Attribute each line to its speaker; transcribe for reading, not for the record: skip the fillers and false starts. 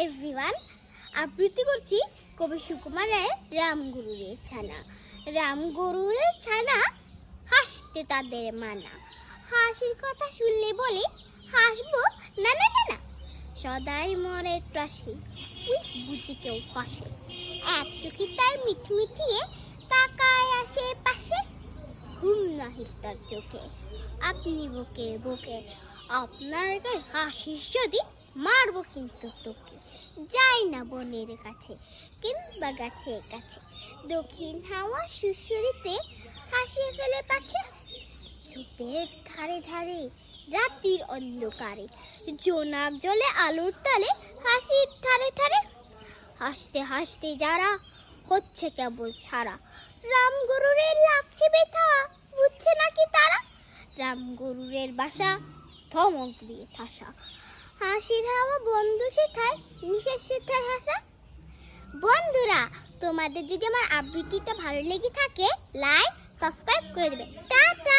Speaker 1: Everyone, আবৃত্তি করছি কবি সুকুমারের রামগরুরের ছানা। রামগরুরের ছানা, হাসতে তাদের মানা। হাসির কথা শুনলে বলে হাসবো না না না না। সদাই মরে ত্রাসে, উই বুঝি কেউ হাসে। এক চোখে তার মিটমিটিয়ে তাকায় আশেপাশে। ঘুম নাহি তার চোখে, আপনি বুকে বুকে। আপনার গায়ে হাসিস যদি, মারবো কিন্তু তোকে। যাই না বনের কাছে কিংবা গাছে কাছে, দক্ষিণ হাওয়া সুসুরিতে হাসিয়ে ফেলে পাছে। ঝোপের ধারে ধারে রাত্রির অন্ধকারে, জোনাক জলে আলোর তালে হাসির ধারে ধারে। হাসতে হাসতে যারা হচ্ছে কেবল সারা, রামগরুরের লাগছে ব্যথা, বুঝছে নাকি তারা। রামগরুরের বাসা ধমক দিয়ে ঠাসা, হাসির হাওয়া বন্ধু শেখায় নিঃশ্বাস শেখায় হাসা। বন্ধুরা, তোমাদের যদি আমার আবৃত্তিটা ভালো লেগে থাকে, লাইক সাবস্ক্রাইব করে দেবে। টাটা।